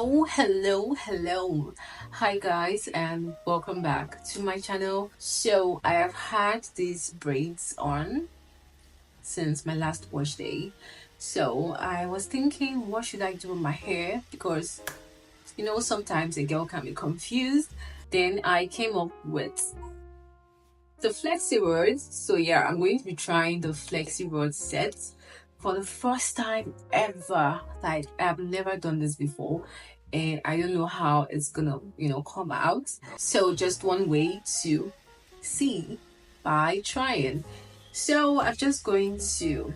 Hello. Hi guys, and welcome back to my channel. So I have had these braids on since my last wash day. So I was thinking, what should I do with my hair? Because sometimes a girl can be confused. Then I came up with the Flexi Rods. So yeah, I'm going to be trying the Flexi Rod set for the first time ever. Like, I've never done this before, and I don't know how it's gonna come out. So just one way to see by trying. So I'm just going to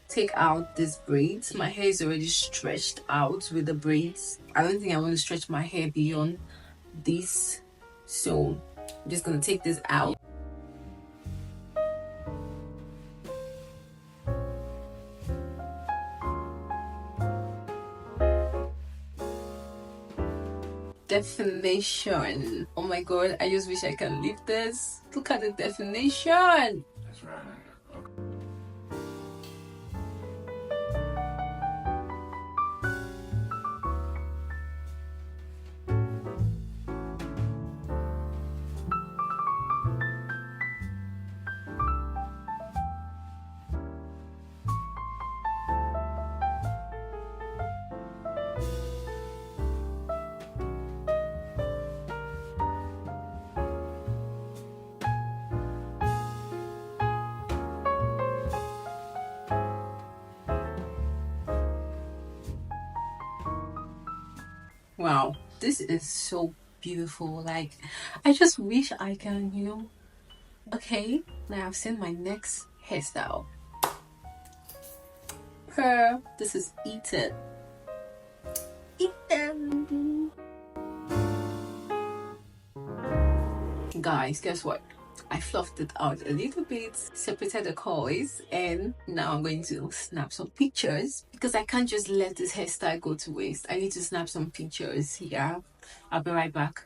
take out these braids. My hair is already stretched out with the braids. I don't think I want to stretch my hair beyond this, so I'm just gonna take this out. Definition. Oh my god, I just wish I can leave this. Look at the definition. That's right. Wow, this is so beautiful. Like, I just wish I can. Okay, now I've seen my next hairstyle. This is Eat It. Guys, guess what? I fluffed it out a little bit, separated the coils, and now I'm going to snap some pictures because I can't just let this hairstyle go to waste. I need to snap some pictures here. I'll be right back.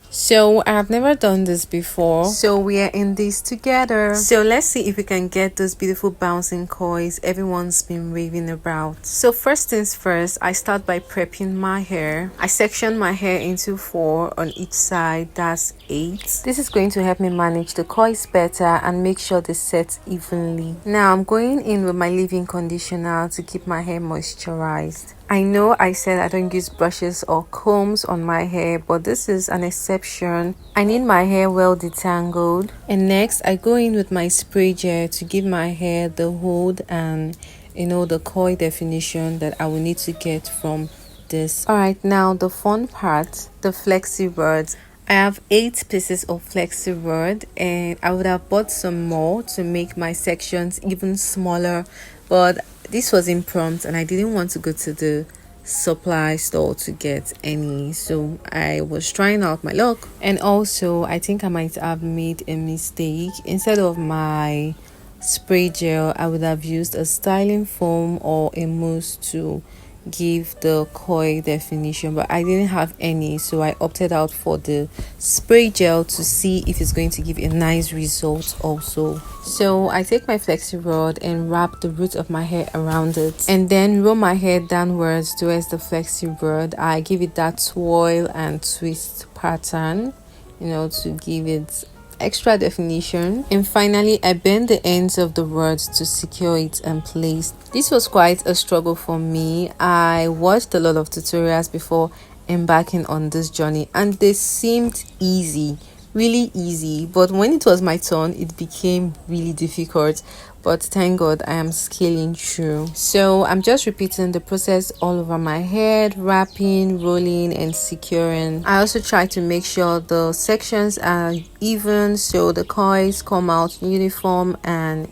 So I've never done this before, so we are in this together. So let's see if we can get those beautiful bouncing coils everyone's been raving about. So first things first, I start by prepping my hair. I section my hair into 4 on each side, that's 8. This is going to help me manage the coils better and make sure they set evenly. Now I'm going in with my leave-in conditioner to keep my hair moisturized. I know I said I don't use brushes or combs on my hair, but this is an exception. I need my hair well detangled. And next, I go in with my spray gel to give my hair the hold and the coil definition that I will need to get from this. Alright, now the fun part, the Flexi Rods. I have 8 pieces of Flexi Rod, and I would have bought some more to make my sections even smaller, but this was impromptu and I didn't want to go to the supply store to get any, so I was trying out my luck. And also, I think I might have made a mistake. Instead of my spray gel, I would have used a styling foam or a mousse to give the coil definition, but I didn't have any, so I opted out for the spray gel to see if it's going to give a nice result also. So I take my Flexi Rod and wrap the root of my hair around it, and then roll my hair downwards towards the Flexi Rod. I give it that swirl and twist pattern, to give it extra definition. And finally, I bend the ends of the rods to secure it in place. This was quite a struggle for me. I watched a lot of tutorials before embarking on this journey, and they seemed easy, really easy, but when it was my turn, it became really difficult. But thank God I am scaling through. So I'm just repeating the process all over my head, wrapping, rolling, and securing. I also try to make sure the sections are even so the coils come out uniform and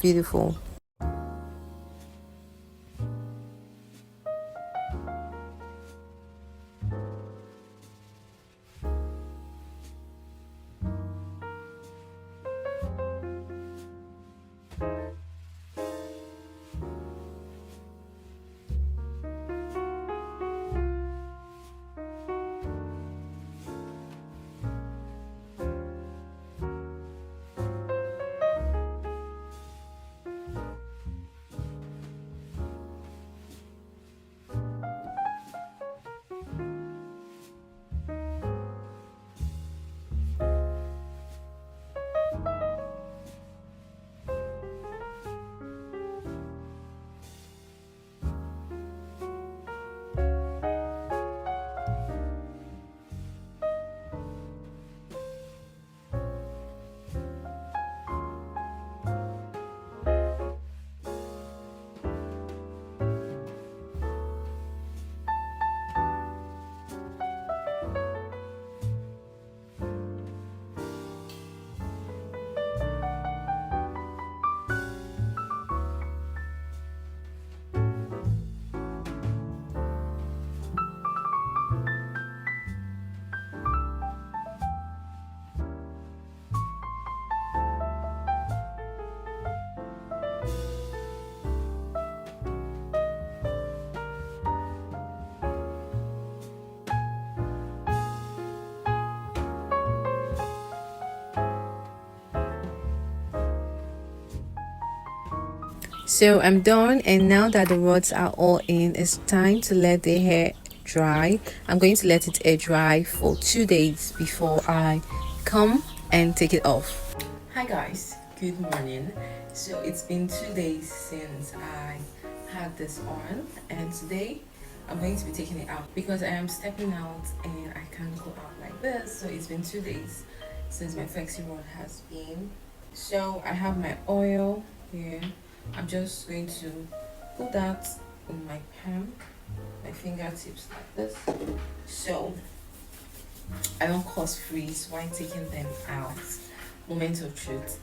beautiful. So I'm done, and now that the rods are all in, it's time to let the hair dry. I'm going to let it air dry for 2 days before I come and take it off. Hi guys, good morning. So it's been 2 days since I had this on, and today I'm going to be taking it out because I am stepping out and I can't go out like this. So it's been 2 days since my flexi rod has been. So I have my oil here. I'm just going to put that in my palm, my fingertips like this, so I don't cause freeze while taking them out. Moment of truth.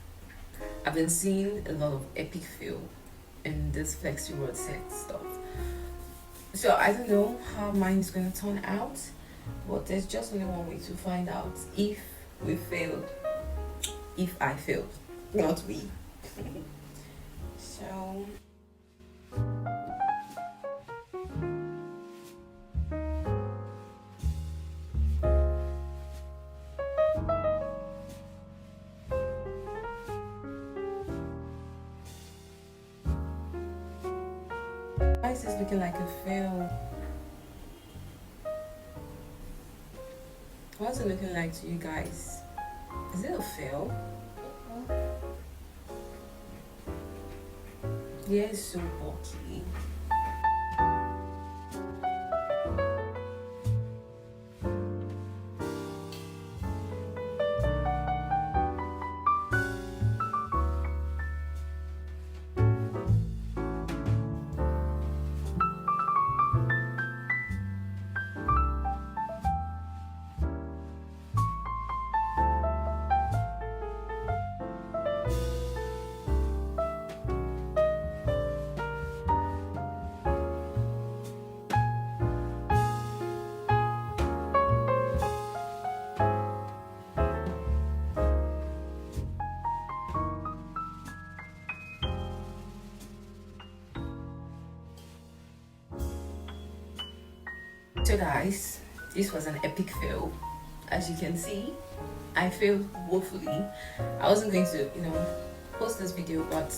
I've been seeing a lot of epic fail in this flexi rod set stuff. So I don't know how mine is going to turn out, but there's just only one way to find out if we failed, if I failed, not we. So why is this looking like a fail? What's it looking like to you guys? Is it a fail? Yeah, it's so bulky. So guys, this was an epic fail. As you can see, I failed woefully. I wasn't going to, post this video, but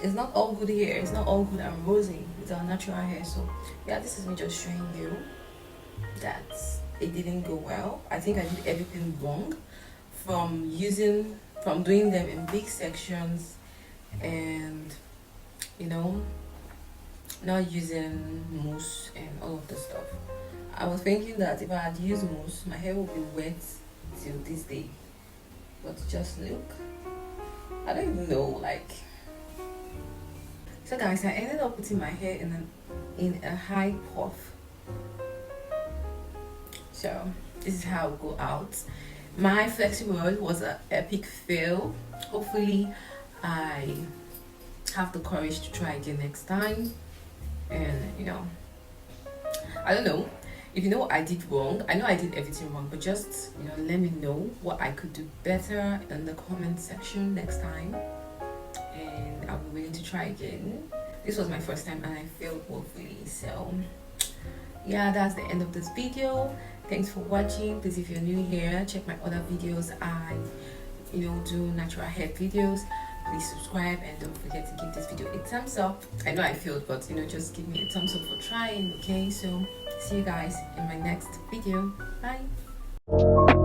it's not all good here. It's not all good and rosy. It's our natural hair. So yeah, this is me just showing you that it didn't go well. I think I did everything wrong, from doing them in big sections, and not using mousse and all of the stuff. I was thinking that if I had used mousse, my hair would be wet till this day. But just look, I don't even know, like. So guys, I ended up putting my hair in a high puff. So this is how it go out. My flexi rod was an epic fail. Hopefully I have the courage to try again next time. And I don't know if you know what I did wrong. I know I did everything wrong, but just let me know what I could do better in the comment section next time, and I'll be willing to try again. This was my first time and I failed woefully. So yeah, that's the end of this video. Thanks for watching. Please, if you're new here, check my other videos. I do natural hair videos. Please subscribe and don't forget to give this video a thumbs up. I know I failed, but just give me a thumbs up for trying. Okay, so see you guys in my next video. Bye.